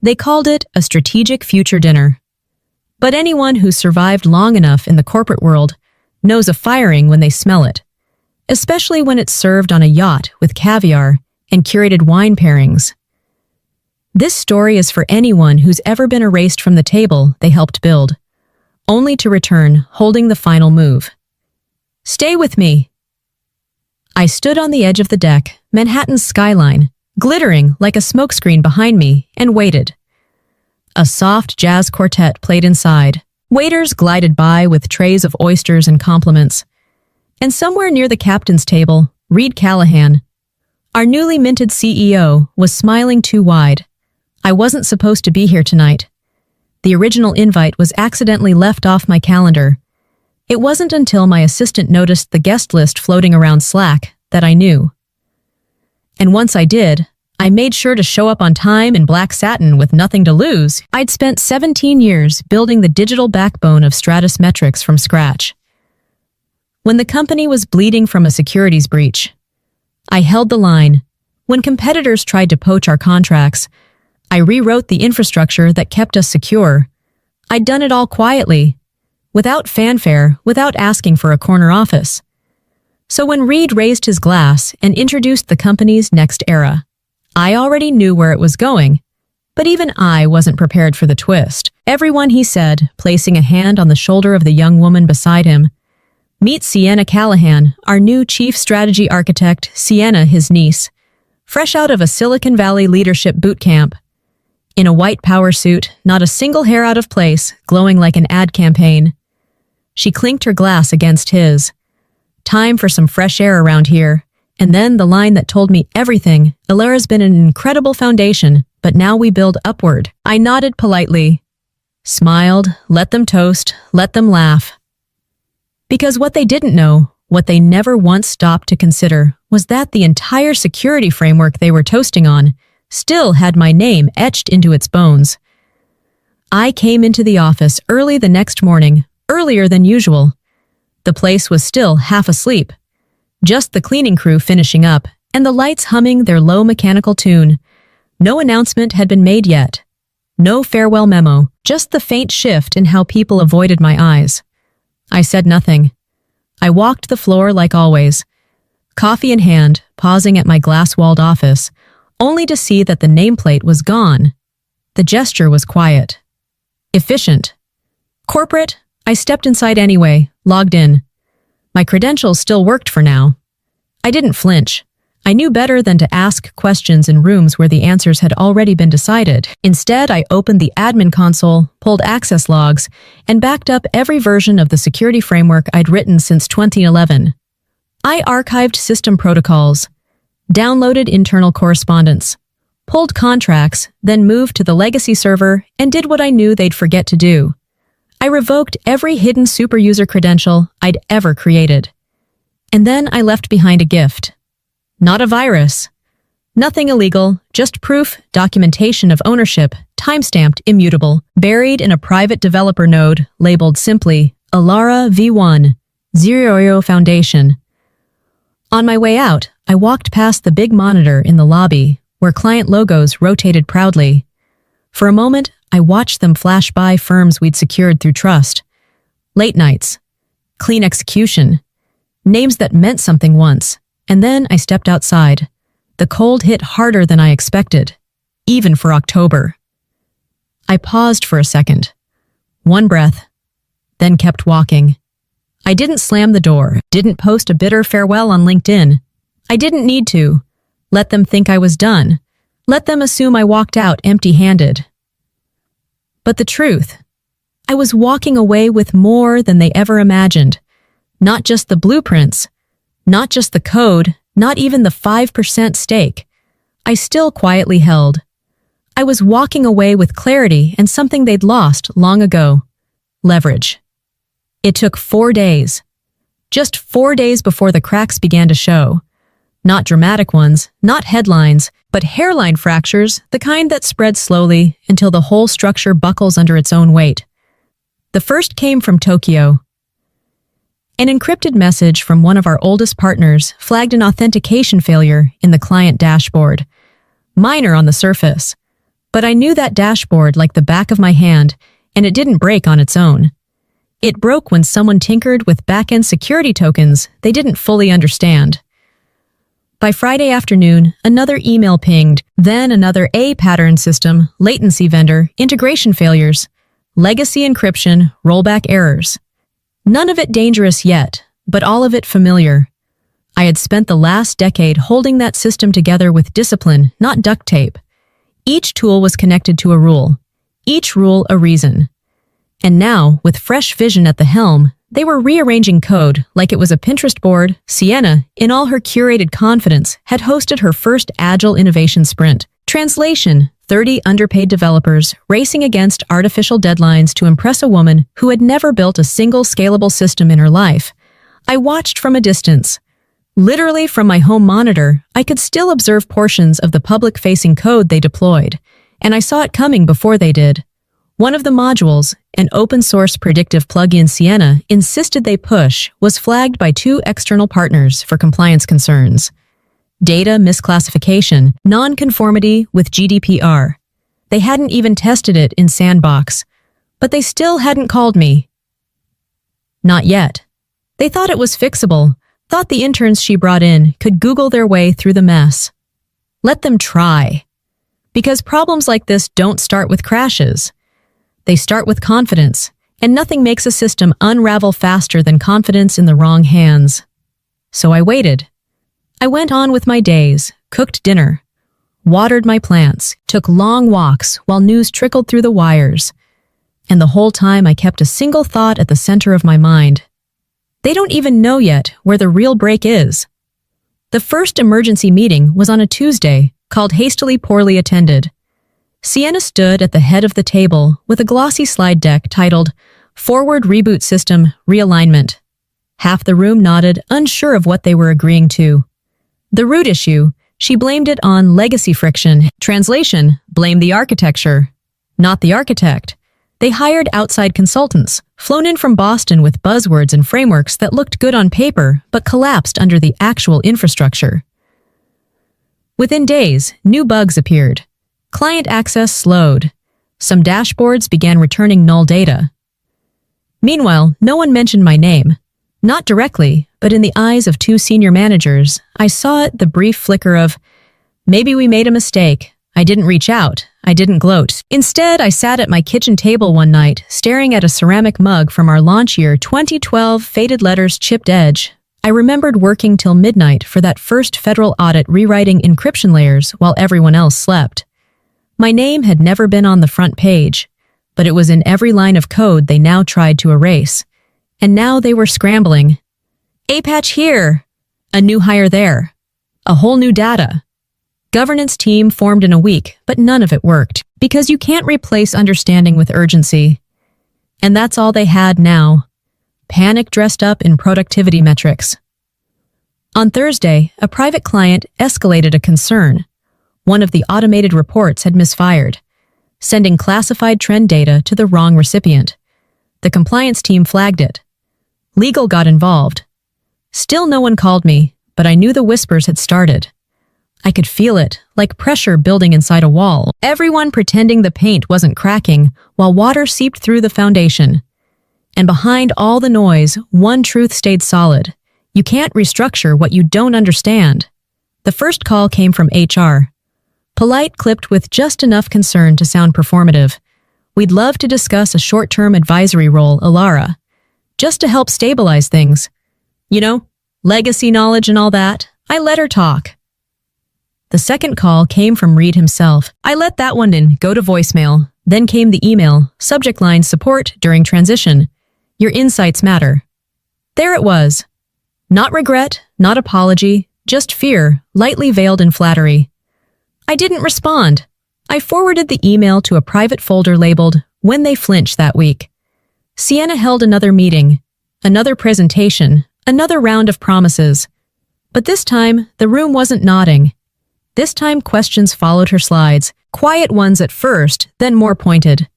They called it a strategic future dinner. But anyone who's survived long enough in the corporate world knows a firing when they smell it, especially when it's served on a yacht with caviar and curated wine pairings. This story is for anyone who's ever been erased from the table they helped build, only to return holding the final move. Stay with me. I stood on the edge of the deck, Manhattan's skyline, glittering like a smokescreen behind me, and waited. A soft jazz quartet played inside. Waiters glided by with trays of oysters and compliments. And somewhere near the captain's table, Reed Callahan, our newly minted CEO, was smiling too wide. I wasn't supposed to be here tonight. The original invite was accidentally left off my calendar. It wasn't until my assistant noticed the guest list floating around Slack that I knew. And once I did, I made sure to show up on time in black satin with nothing to lose. I'd spent 17 years building the digital backbone of Stratus Metrics from scratch. When the company was bleeding from a securities breach, I held the line. When competitors tried to poach our contracts, I rewrote the infrastructure that kept us secure. I'd done it all quietly, without fanfare, without asking for a corner office. So when Reed raised his glass and introduced the company's next era, I already knew where it was going, but even I wasn't prepared for the twist. Everyone, he said, placing a hand on the shoulder of the young woman beside him. Meet Sienna Callahan, our new chief strategy architect, Sienna, his niece, fresh out of a Silicon Valley leadership boot camp. In a white power suit, not a single hair out of place, glowing like an ad campaign. She clinked her glass against his. Time for some fresh air around here. And then the line that told me everything. Ilara's been an incredible foundation, but now we build upward. I nodded politely, smiled, let them toast, let them laugh. Because what they didn't know, what they never once stopped to consider, was that the entire security framework they were toasting on still had my name etched into its bones. I came into the office early the next morning, earlier than usual. The place was still half asleep. Just the cleaning crew finishing up, and the lights humming their low mechanical tune. No announcement had been made yet. No farewell memo, just the faint shift in how people avoided my eyes. I said nothing. I walked the floor like always, coffee in hand, pausing at my glass-walled office, only to see that the nameplate was gone. The gesture was quiet. Efficient. Corporate. I stepped inside anyway, logged in. My credentials still worked for now. I didn't flinch. I knew better than to ask questions in rooms where the answers had already been decided. Instead, I opened the admin console, pulled access logs, and backed up every version of the security framework I'd written since 2011. I archived system protocols, downloaded internal correspondence, pulled contracts, then moved to the legacy server and did what I knew they'd forget to do. I revoked every hidden superuser credential I'd ever created. And then I left behind a gift. Not a virus. Nothing illegal, just proof, documentation of ownership, timestamped, immutable, buried in a private developer node labeled simply Ilara V1, Zero Foundation. On my way out, I walked past the big monitor in the lobby where client logos rotated proudly. For a moment, I watched them flash by firms we'd secured through trust. Late nights, clean execution, names that meant something once, and then I stepped outside. The cold hit harder than I expected, even for October. I paused for a second, one breath, then kept walking. I didn't slam the door, didn't post a bitter farewell on LinkedIn. I didn't need to. Let them think I was done. Let them assume I walked out empty-handed. But the truth, I was walking away with more than they ever imagined. Not just the blueprints, not just the code, not even the 5% stake. I still quietly held. I was walking away with clarity and something they'd lost long ago. Leverage. It took 4 days. Just 4 days before the cracks began to show. Not dramatic ones, not headlines, but hairline fractures, the kind that spread slowly until the whole structure buckles under its own weight. The first came from Tokyo. An encrypted message from one of our oldest partners flagged an authentication failure in the client dashboard. Minor on the surface, But I knew that dashboard like the back of my hand, and it didn't break on its own. It broke when someone tinkered with back-end security tokens they didn't fully understand. By Friday afternoon, another email pinged, then another pattern system, latency vendor, integration failures, legacy encryption, rollback errors. None of it dangerous yet, but all of it familiar. I had spent the last decade holding that system together with discipline, not duct tape. Each tool was connected to a rule, each rule a reason. And now, with fresh vision at the helm, they were rearranging code like it was a Pinterest board. Sienna, in all her curated confidence, had hosted her first agile innovation sprint. Translation: 30 underpaid developers racing against artificial deadlines to impress a woman who had never built a single scalable system in her life. I watched from a distance. Literally from my home monitor, I could still observe portions of the public-facing code they deployed, and I saw it coming before they did. One of the modules, an open-source predictive plugin Sienna insisted they push, was flagged by 2 external partners for compliance concerns. Data misclassification, non-conformity with GDPR. They hadn't even tested it in Sandbox, but they still hadn't called me. Not yet. They thought it was fixable, thought the interns she brought in could Google their way through the mess. Let them try. Because problems like this don't start with crashes. They start with confidence, and nothing makes a system unravel faster than confidence in the wrong hands. So I waited. I went on with my days, cooked dinner, watered my plants, took long walks while news trickled through the wires. And the whole time I kept a single thought at the center of my mind. They don't even know yet where the real break is. The first emergency meeting was on a Tuesday, called hastily poorly attended. Sienna stood at the head of the table with a glossy slide deck titled Forward Reboot System Realignment. Half the room nodded, unsure of what they were agreeing to. The root issue, she blamed it on legacy friction. Translation: blame the architecture, not the architect. They hired outside consultants, flown in from Boston with buzzwords and frameworks that looked good on paper but collapsed under the actual infrastructure. Within days, new bugs appeared. Client access slowed. Some dashboards began returning null data. Meanwhile, no one mentioned my name. Not directly, but in the eyes of 2 senior managers, I saw it, the brief flicker of, maybe we made a mistake. I didn't reach out. I didn't gloat. Instead, I sat at my kitchen table one night, staring at a ceramic mug from our launch year 2012, faded letters chipped edge. I remembered working till midnight for that first federal audit, rewriting encryption layers while everyone else slept. My name had never been on the front page, but it was in every line of code they now tried to erase. And now they were scrambling. A patch here, a new hire there, a whole new data. Governance team formed in a week, but none of it worked, because you can't replace understanding with urgency. And that's all they had now. Panic dressed up in productivity metrics. On Thursday, a private client escalated a concern. One of the automated reports had misfired, sending classified trend data to the wrong recipient. The compliance team flagged it. Legal got involved. Still no one called me, but I knew the whispers had started. I could feel it, like pressure building inside a wall. Everyone pretending the paint wasn't cracking, while water seeped through the foundation. And behind all the noise, one truth stayed solid. You can't restructure what you don't understand. The first call came from HR. Polite, clipped with just enough concern to sound performative. We'd love to discuss a short-term advisory role, Alara, just to help stabilize things. You know, legacy knowledge and all that. I let her talk. The second call came from Reed himself. I let that one in, go to voicemail. Then came the email, subject line support during transition. Your insights matter. There it was. Not regret, not apology, just fear, lightly veiled in flattery. I didn't respond. I forwarded the email to a private folder labeled, When They Flinch that week. Sienna held another meeting, another presentation, another round of promises. But this time, the room wasn't nodding. This time, questions followed her slides, quiet ones at first, then more pointed.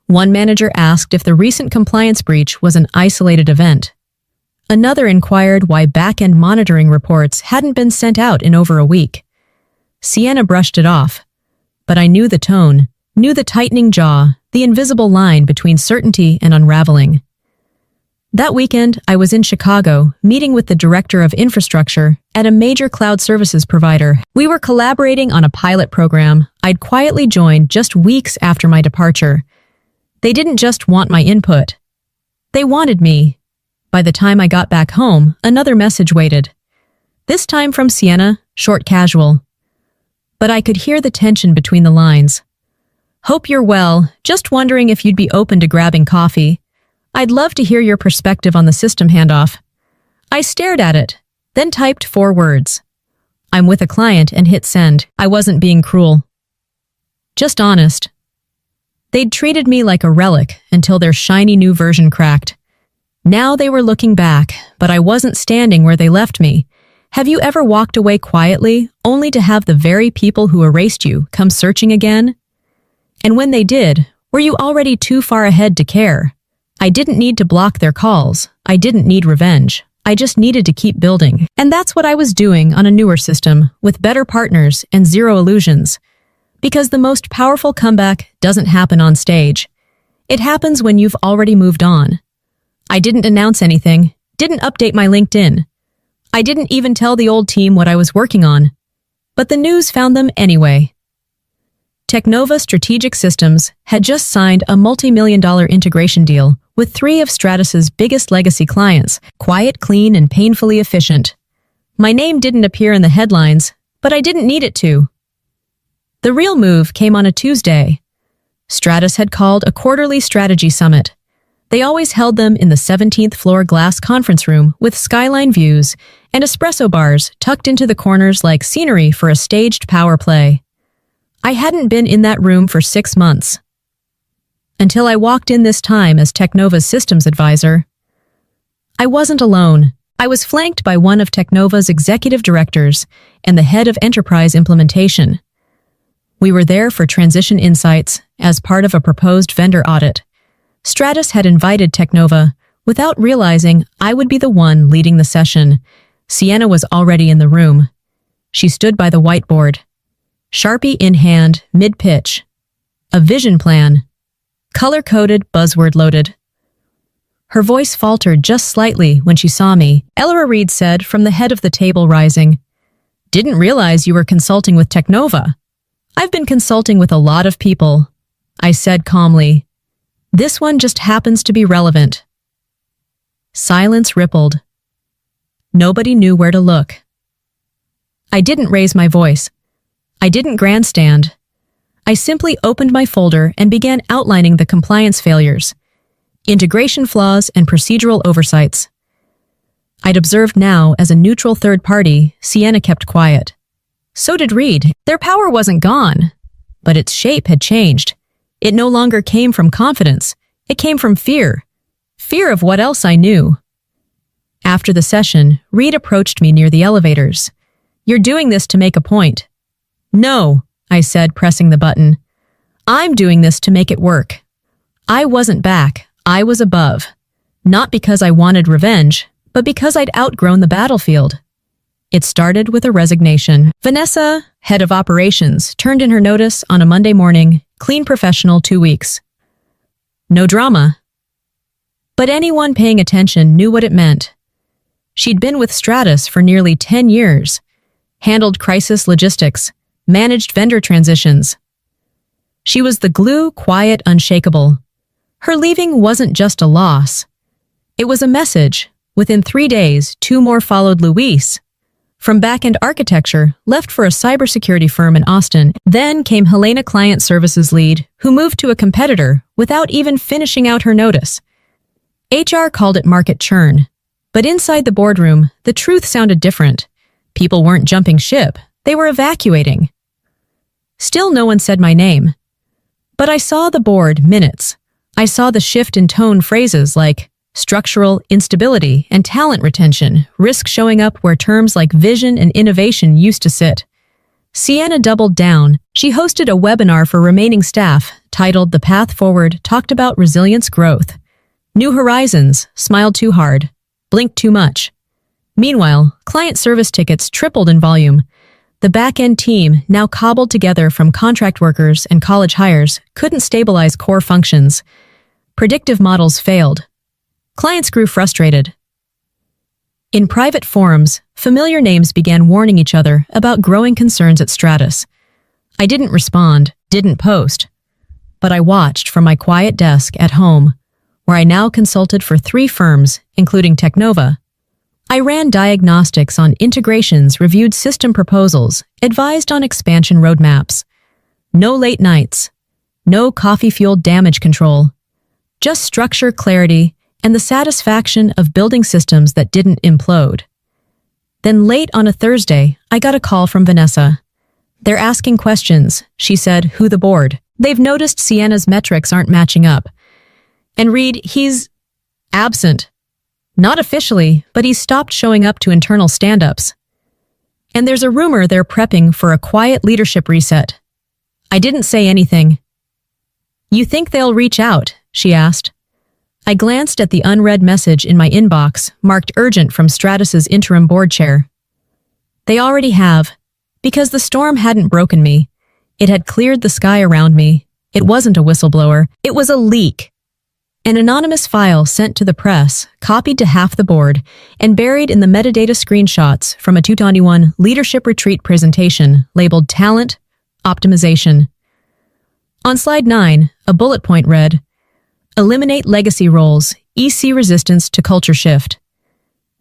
One manager asked if the recent compliance breach was an isolated event. Another inquired why back-end monitoring reports hadn't been sent out in over a week. Sienna brushed it off. but I knew the tone, knew the tightening jaw, the invisible line between certainty and unraveling. That weekend, I was in Chicago, meeting with the director of infrastructure at a major cloud services provider. We were collaborating on a pilot program I'd quietly joined just weeks after my departure. They didn't just want my input. They wanted me. By the time I got back home, another message waited. This time from Sienna, short casual. But I could hear the tension between the lines. Hope you're well, just wondering if you'd be open to grabbing coffee. I'd love to hear your perspective on the system handoff. I stared at it, then typed 4 words. I'm with a client and hit send. I wasn't being cruel. Just honest. They'd treated me like a relic until their shiny new version cracked. Now they were looking back, but I wasn't standing where they left me. Have you ever walked away quietly, only to have the very people who erased you come searching again? And when they did, were you already too far ahead to care? I didn't need to block their calls. I didn't need revenge. I just needed to keep building. And that's what I was doing on a newer system, with better partners and zero illusions. Because the most powerful comeback doesn't happen on stage. It happens when you've already moved on. I didn't announce anything, didn't update my LinkedIn. I didn't even tell the old team what I was working on. But the news found them anyway. Technova Strategic Systems had just signed a multi-million-dollar integration deal with 3 of Stratus's biggest legacy clients, quiet, clean, and painfully efficient. My name didn't appear in the headlines, but I didn't need it to. The real move came on a Tuesday. Stratus had called a quarterly strategy summit. They always held them in the 17th floor glass conference room with skyline views and espresso bars tucked into the corners like scenery for a staged power play. I hadn't been in that room for 6 months. Until I walked in this time as Technova's systems advisor. I wasn't alone. I was flanked by one of Technova's executive directors and the head of enterprise implementation. We were there for transition insights as part of a proposed vendor audit. Stratus had invited Technova without realizing I would be the one leading the session. Sienna was already in the room. She stood by the whiteboard. Sharpie in hand, mid-pitch. A vision plan. Color-coded, buzzword-loaded. Her voice faltered just slightly when she saw me. Elora Reed said from the head of the table, rising. Didn't realize you were consulting with Technova. I've been consulting with a lot of people, I said calmly. This one just happens to be relevant. Silence rippled. Nobody knew where to look. I didn't raise my voice. I didn't grandstand. I simply opened my folder and began outlining the compliance failures, integration flaws, and procedural oversights. I'd observed now as a neutral third party, Sienna kept quiet. So did Reed. Their power wasn't gone, but its shape had changed. It no longer came from confidence. It came from fear. Fear of what else I knew. After the session, Reed approached me near the elevators. You're doing this to make a point. No, I said, pressing the button. I'm doing this to make it work. I wasn't back. I was above. Not because I wanted revenge, but because I'd outgrown the battlefield. It started with a resignation. Vanessa, head of operations, turned in her notice on a Monday morning, clean professional 2 weeks. No drama. But anyone paying attention knew what it meant. She'd been with Stratus for nearly 10 years, handled crisis logistics, managed vendor transitions. She was the glue, quiet, unshakable. Her leaving wasn't just a loss. It was a message. Within 3 days, 2 more followed Luis. From back-end architecture, left for a cybersecurity firm in Austin. Then came Helena, client services lead, who moved to a competitor without even finishing out her notice. HR called it market churn. But inside the boardroom, the truth sounded different. People weren't jumping ship. They were evacuating. Still no one said my name. But I saw the board minutes. I saw the shift in tone, phrases like structural instability and talent retention, risk showing up where terms like vision and innovation used to sit. Sienna doubled down. She hosted a webinar for remaining staff titled The Path Forward, talked about resilience growth. New horizons, smiled too hard, blinked too much. Meanwhile, client service tickets tripled in volume. The back-end team, now cobbled together from contract workers and college hires, couldn't stabilize core functions. Predictive models failed. Clients grew frustrated. In private forums, familiar names began warning each other about growing concerns at Stratus. I didn't respond, didn't post, but I watched from my quiet desk at home, where I now consulted for 3 firms, including Technova. I ran diagnostics on integrations, reviewed system proposals, advised on expansion roadmaps. No late nights, no coffee-fueled damage control, just structure, clarity, and the satisfaction of building systems that didn't implode. Then late on a Thursday, I got a call from Vanessa. "They're asking questions," she said. "Who the board? They've noticed Sienna's metrics aren't matching up. And Reed, he's absent. Not officially, but he's stopped showing up to internal stand-ups. And there's a rumor they're prepping for a quiet leadership reset." I didn't say anything. "You think they'll reach out?" she asked. I glanced at the unread message in my inbox, marked urgent from Stratus's interim board chair. They already have, because the storm hadn't broken me. It had cleared the sky around me. It wasn't a whistleblower. It was a leak. An anonymous file sent to the press, copied to half the board, and buried in the metadata screenshots from a 2021 leadership retreat presentation labeled Talent Optimization. On slide 9, a bullet point read, "Eliminate legacy roles, EC resistance to culture shift."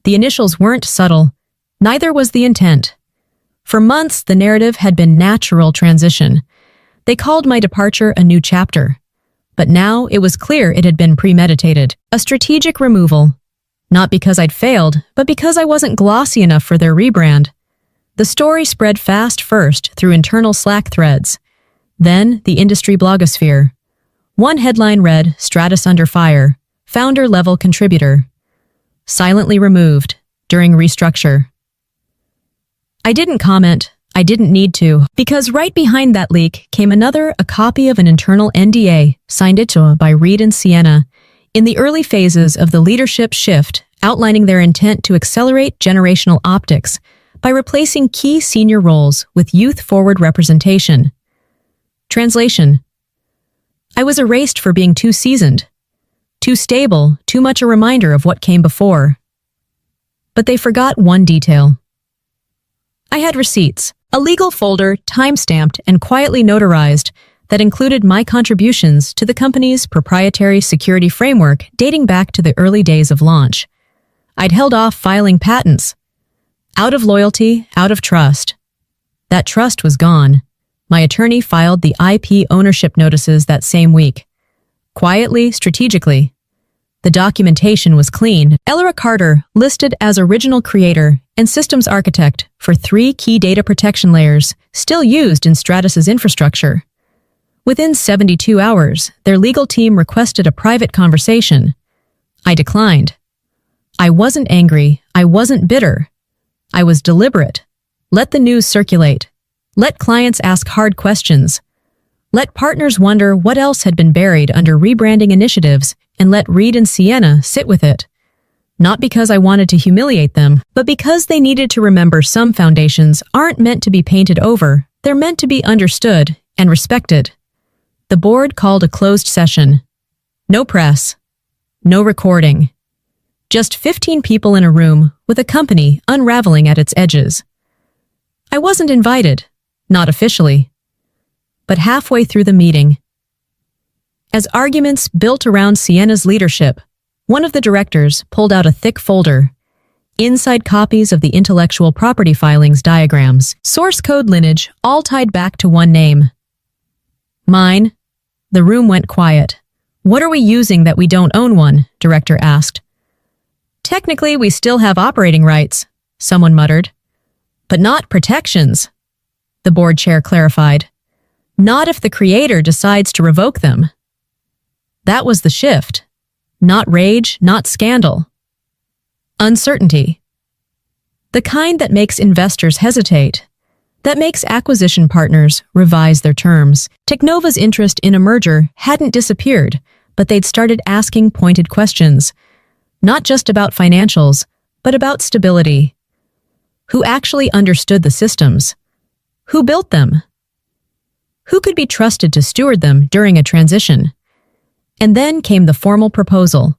The initials weren't subtle, neither was the intent. For months, the narrative had been natural transition. They called my departure a new chapter. But now it was clear it had been premeditated, a strategic removal. Not because I'd failed, but because I wasn't glossy enough for their rebrand. The story spread fast first through internal Slack threads, then the industry blogosphere. One headline read, "Stratus under fire, founder-level contributor. Silently removed during restructure." I didn't comment. I didn't need to, because right behind that leak came a copy of an internal NDA signed by Reed and Sienna in the early phases of the leadership shift, outlining their intent to accelerate generational optics by replacing key senior roles with youth-forward representation. Translation: I was erased for being too seasoned, too stable, too much a reminder of what came before. But they forgot one detail. I had receipts, a legal folder time-stamped and quietly notarized that included my contributions to the company's proprietary security framework dating back to the early days of launch. I'd held off filing patents. Out of loyalty, out of trust. That trust was gone. My attorney filed the IP ownership notices that same week. Quietly, strategically. The documentation was clean. Elora Carter listed as original creator and systems architect for 3 key data protection layers still used in Stratus's infrastructure. Within 72 hours, their legal team requested a private conversation. I declined. I wasn't angry. I wasn't bitter. I was deliberate. Let the news circulate. Let clients ask hard questions. Let partners wonder what else had been buried under rebranding initiatives, and let Reed and Sienna sit with it. Not because I wanted to humiliate them, but because they needed to remember some foundations aren't meant to be painted over, they're meant to be understood and respected. The board called a closed session. No press. No recording. Just 15 people in a room with a company unraveling at its edges. I wasn't invited, not officially. But halfway through the meeting, as arguments built around Sienna's leadership, one of the directors pulled out a thick folder, inside copies of the intellectual property filings diagrams, source code lineage, all tied back to one name. Mine. The room went quiet. "What are we using that we don't own one?" director asked. "Technically, we still have operating rights," someone muttered. "But not protections," the board chair clarified. "Not if the creator decides to revoke them." That was the shift. Not rage, not scandal. Uncertainty. The kind that makes investors hesitate, that makes acquisition partners revise their terms. Technova's interest in a merger hadn't disappeared, but they'd started asking pointed questions, not just about financials, but about stability. Who actually understood the systems? Who built them? Who could be trusted to steward them during a transition? And then came the formal proposal.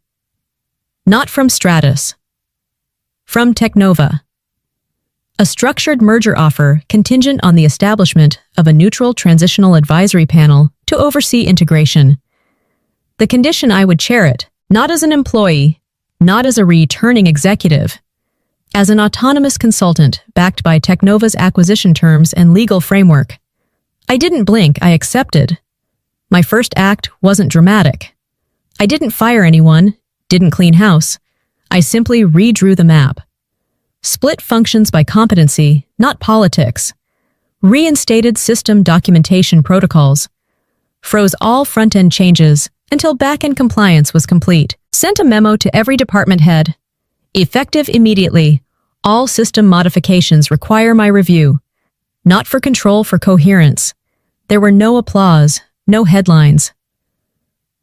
Not from Stratus. From Technova. A structured merger offer contingent on the establishment of a neutral transitional advisory panel to oversee integration. The condition I would chair it, not as an employee, not as a returning executive, as an autonomous consultant backed by Technova's acquisition terms and legal framework. I didn't blink, I accepted. My first act wasn't dramatic. I didn't fire anyone, didn't clean house. I simply redrew the map. Split functions by competency, not politics. Reinstated system documentation protocols. Froze all front-end changes until back-end compliance was complete. Sent a memo to every department head. Effective immediately. All system modifications require my review. Not for control, for coherence. There were no applause, no headlines.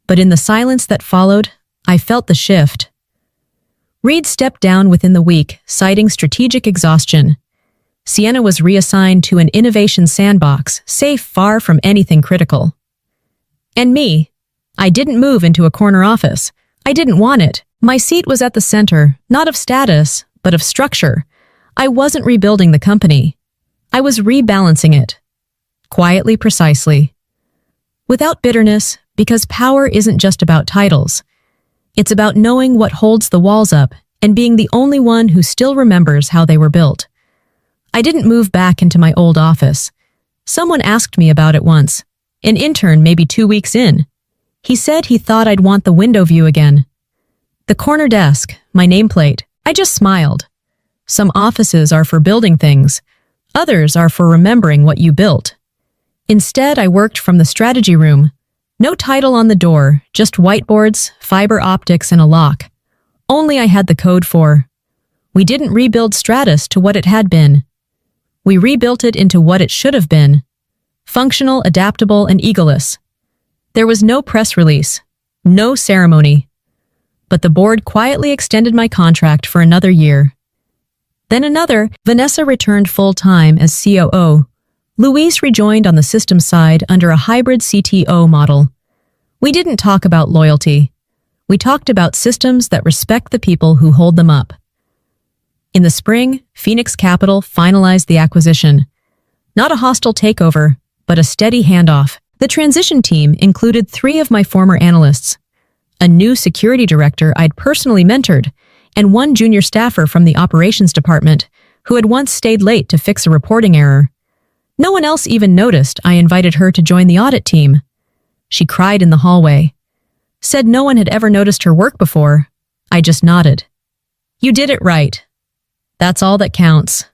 But in the silence that followed, I felt the shift. Reed stepped down within the week, citing strategic exhaustion. Sienna was reassigned to an innovation sandbox, safe far from anything critical. And me, I didn't move into a corner office. I didn't want it. My seat was at the center, not of status, but of structure. I wasn't rebuilding the company. I was rebalancing it. Quietly, precisely. Without bitterness, because power isn't just about titles. It's about knowing what holds the walls up and being the only one who still remembers how they were built. I didn't move back into my old office. Someone asked me about it once. An intern maybe 2 weeks in. He said he thought I'd want the window view again. The corner desk, my nameplate. I just smiled. Some offices are for building things. Others are for remembering what you built. Instead, I worked from the strategy room. No title on the door, just whiteboards, fiber optics, and a lock. Only I had the code for. We didn't rebuild Stratus to what it had been. We rebuilt it into what it should have been. Functional, adaptable, and egoless. There was no press release, no ceremony. But the board quietly extended my contract for another year. Then another. Vanessa returned full-time as COO. Luis rejoined on the systems side under a hybrid CTO model. We didn't talk about loyalty. We talked about systems that respect the people who hold them up. In the spring, Phoenix Capital finalized the acquisition. Not a hostile takeover, but a steady handoff. The transition team included 3 of my former analysts, a new security director I'd personally mentored, and 1 junior staffer from the operations department who had once stayed late to fix a reporting error. No one else even noticed I invited her to join the audit team. She cried in the hallway. Said no one had ever noticed her work before. I just nodded. You did it right. That's all that counts.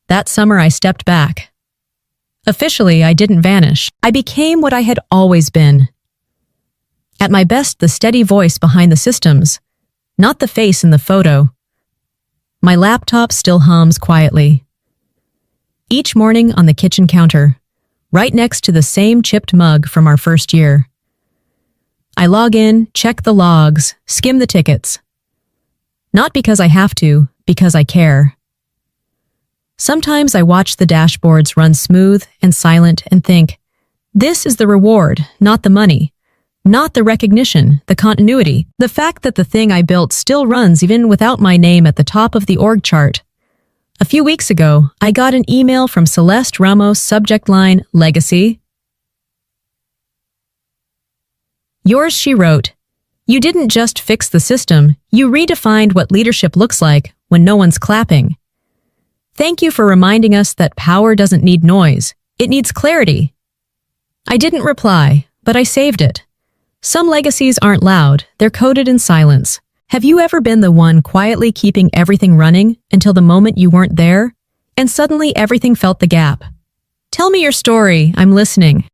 That summer I stepped back. Officially, I didn't vanish. I became what I had always been. At my best, the steady voice behind the systems, not the face in the photo. My laptop still hums quietly. Each morning on the kitchen counter, right next to the same chipped mug from our first year. I log in, check the logs, skim the tickets. Not because I have to, because I care. Sometimes I watch the dashboards run smooth and silent and think, this is the reward, not the money, not the recognition, the continuity, the fact that the thing I built still runs even without my name at the top of the org chart. A few weeks ago, I got an email from Celeste Ramos, subject line, Legacy. Yours, she wrote. You didn't just fix the system, you redefined what leadership looks like when no one's clapping. Thank you for reminding us that power doesn't need noise, it needs clarity. I didn't reply, but I saved it. Some legacies aren't loud, they're coded in silence. Have you ever been the one quietly keeping everything running until the moment you weren't there, and suddenly everything felt the gap? Tell me your story, I'm listening.